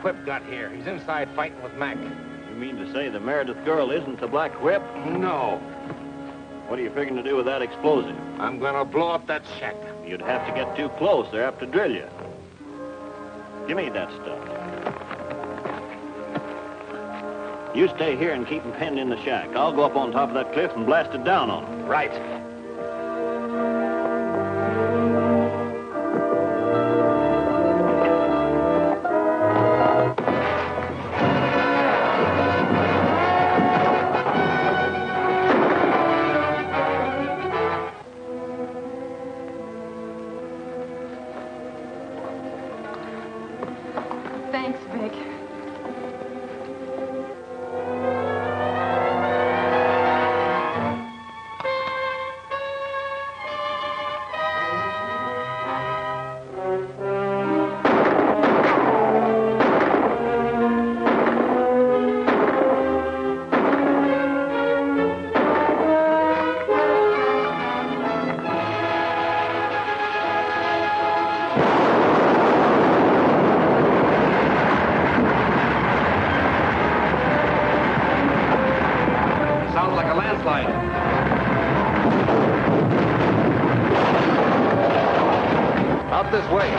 Whip got here. He's inside fighting with Mac. You mean to say the Meredith girl isn't the Black Whip? No. What are you figuring to do with that explosive? I'm gonna blow up that shack. You'd have to get too close. They're apt to drill you. Give me that stuff. You stay here and keep them penned in the shack. I'll go up on top of that cliff and blast it down on them. Right. Thanks, Vic. Sounds like a landslide. Out this way.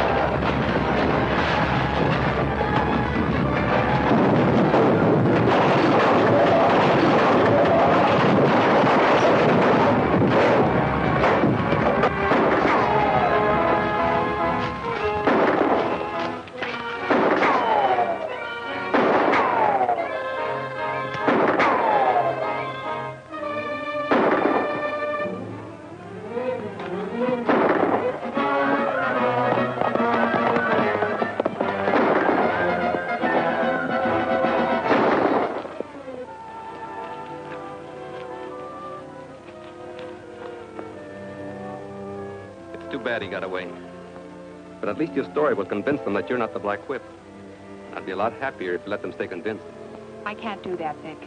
Too bad he got away. But at least your story will convince them that you're not the Black Whip. I'd be a lot happier if you let them stay convinced. I can't do that, Vic.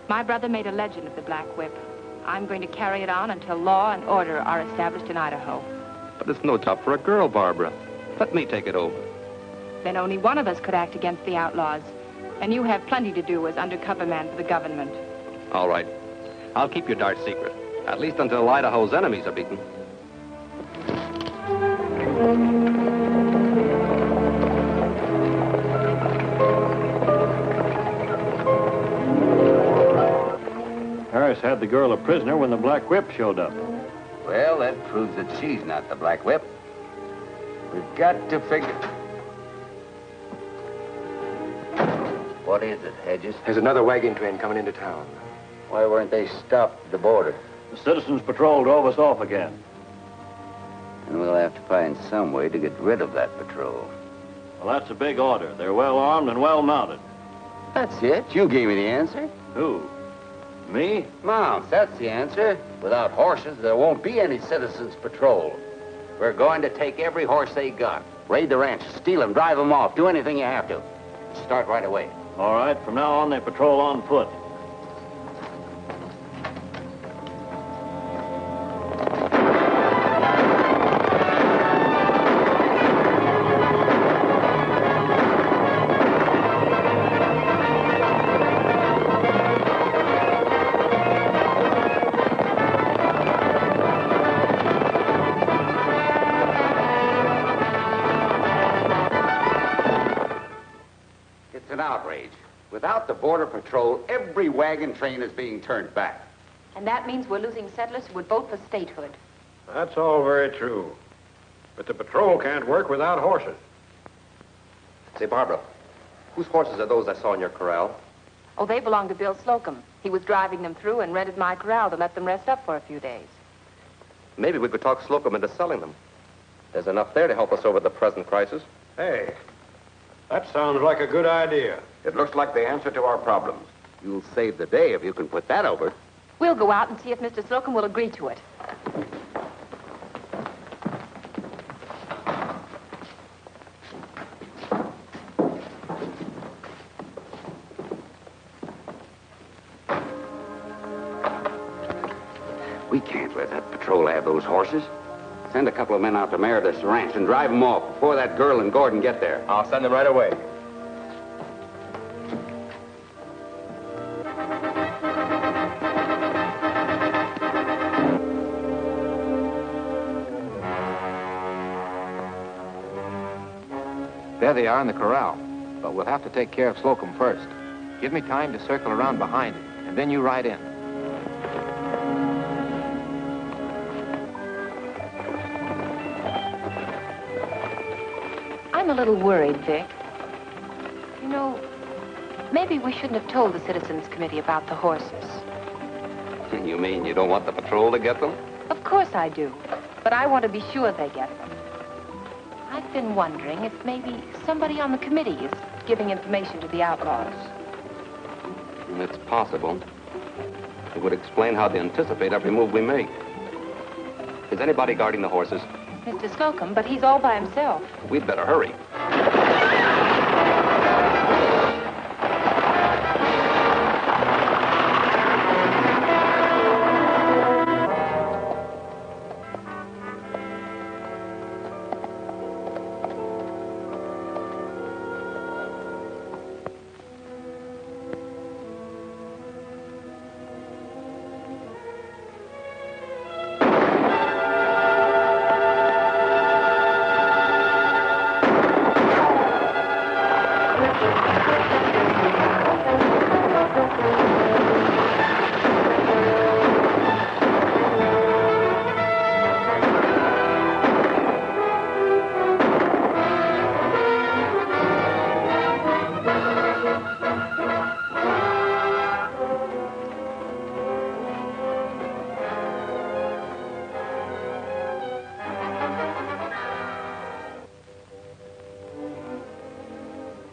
My brother made a legend of the Black Whip. I'm going to carry it on until law and order are established in Idaho. But it's no job for a girl, Barbara. Let me take it over. Then only one of us could act against the outlaws. And you have plenty to do as undercover man for the government. All right. I'll keep your dark secret. At least until Idaho's enemies are beaten. Harris had the girl a prisoner when the Black Whip showed up. Well, that proves that she's not the Black Whip. We've got to figure... What is it, Hedges? There's another wagon train coming into town. Why weren't they stopped at the border? The Citizens Patrol drove us off again. And we'll have to find some way to get rid of that patrol. Well, that's a big order. They're well armed and well mounted. That's it. You gave me the answer. Who? Me? Mounts, that's the answer. Without horses, there won't be any Citizens Patrol. We're going to take every horse they got. Raid the ranch, steal them, drive them off, do anything you have to. Start right away. All right, from now on, they patrol on foot. It's an outrage. Without the Border Patrol, every wagon train is being turned back. And that means we're losing settlers who would vote for statehood. That's all very true. But the patrol can't work without horses. Say, Barbara, whose horses are those I saw in your corral? Oh, they belong to Bill Slocum. He was driving them through and rented my corral to let them rest up for a few days. Maybe we could talk Slocum into selling them. There's enough there to help us over the present crisis. Hey, that sounds like a good idea. It looks like the answer to our problems. You'll save the day if you can put that over. We'll go out and see if Mr. Slocum will agree to it. We can't let that patrol have those horses. Send a couple of men out to Meredith's ranch and drive them off before that girl and Gordon get there. I'll send them right away. There they are in the corral. But we'll have to take care of Slocum first. Give me time to circle around behind it, and then you ride in. I'm a little worried, Vic. You know, maybe we shouldn't have told the Citizens Committee about the horses. You mean you don't want the patrol to get them? Of course I do. But I want to be sure they get them. I've been wondering if maybe somebody on the committee is giving information to the outlaws. It's possible. It would explain how they anticipate every move we make. Is anybody guarding the horses? Mr. Slocum, but he's all by himself. We'd better hurry.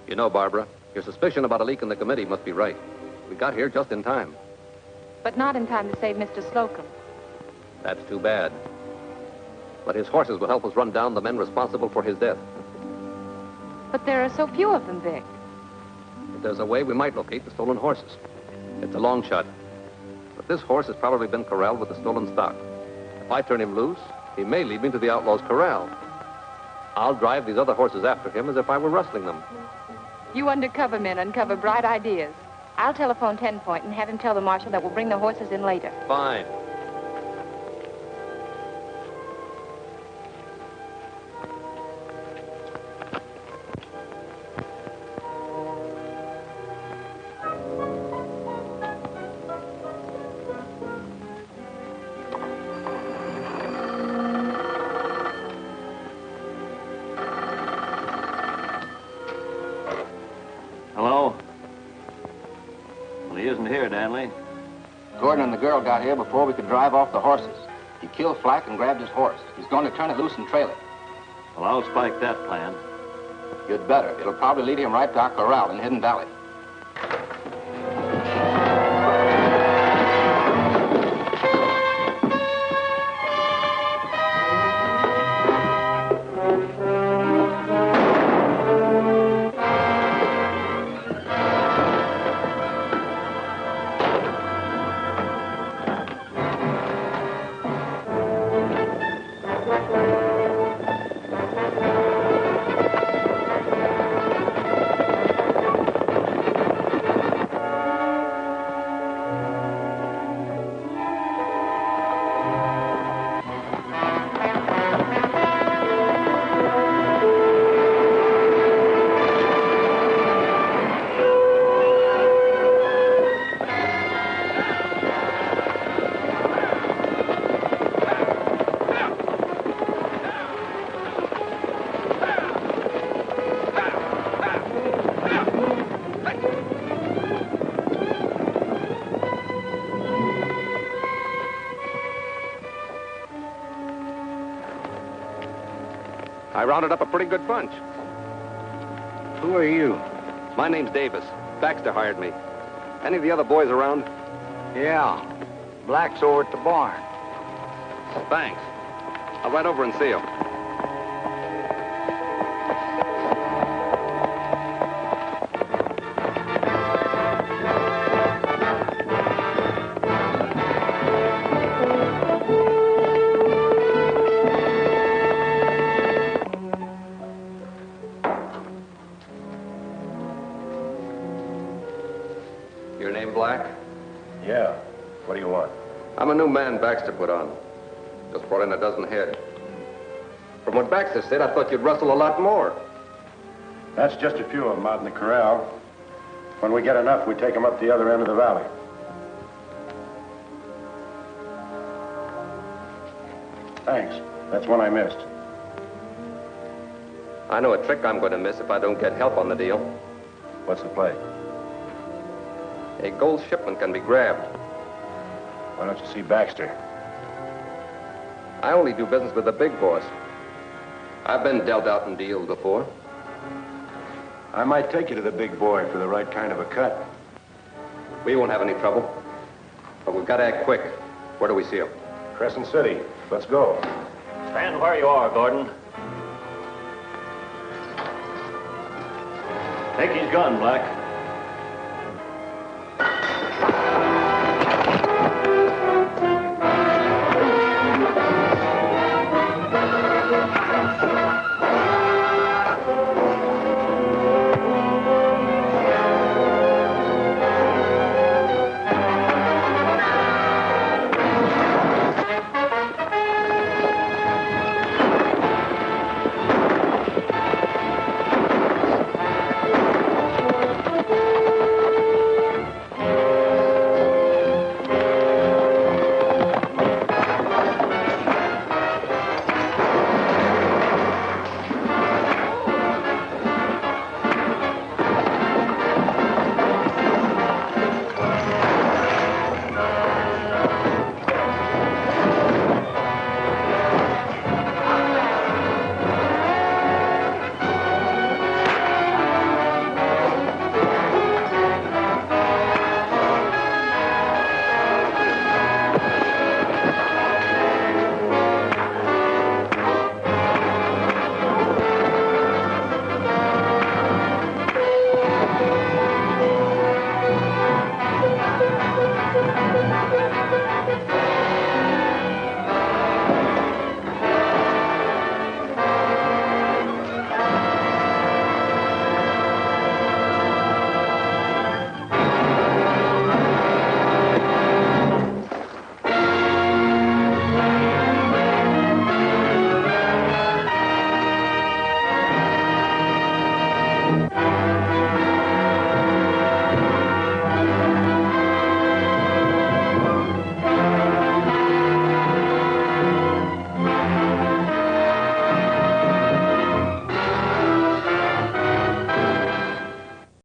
You know, Barbara, your suspicion about a leak in the committee must be right. We got here just in time. But not in time to save Mr. Slocum. That's too bad. But his horses will help us run down the men responsible for his death. But there are so few of them, Vic. If there's a way, we might locate the stolen horses. It's a long shot. But this horse has probably been corralled with the stolen stock. If I turn him loose, he may lead me to the outlaw's corral. I'll drive these other horses after him as if I were rustling them. You undercover men uncover bright ideas. I'll telephone 10 Point and have him tell the marshal that we'll bring the horses in later. Fine. Hello? Well, he isn't here, Danley. Gordon and the girl got here before we could drive off the horses. He killed Flack and grabbed his horse. He's going to turn it loose and trail it. Well, I'll spike that plan. You'd better. It'll probably lead him right to our corral in Hidden Valley. I rounded up a pretty good bunch. Who are you? My name's Davis. Baxter hired me. Any of the other boys around? Yeah. Black's over at the barn. Thanks. I'll ride over and see him. Your name Black? Yeah. What do you want? I'm a new man Baxter put on. Just brought in a dozen head. From what Baxter said, I thought you'd rustle a lot more. That's just a few of them out in the corral. When we get enough, we take them up the other end of the valley. Thanks. That's one I missed. I know a trick I'm going to miss if I don't get help on the deal. What's the play? A gold shipment can be grabbed. Why don't you see Baxter? I only do business with the big boss. I've been dealt out in deals before. I might take you to the big boy for the right kind of a cut. We won't have any trouble. But we've got to act quick. Where do we see him? Crescent City. Let's go. Stand where you are, Gordon. Take his gun, Black.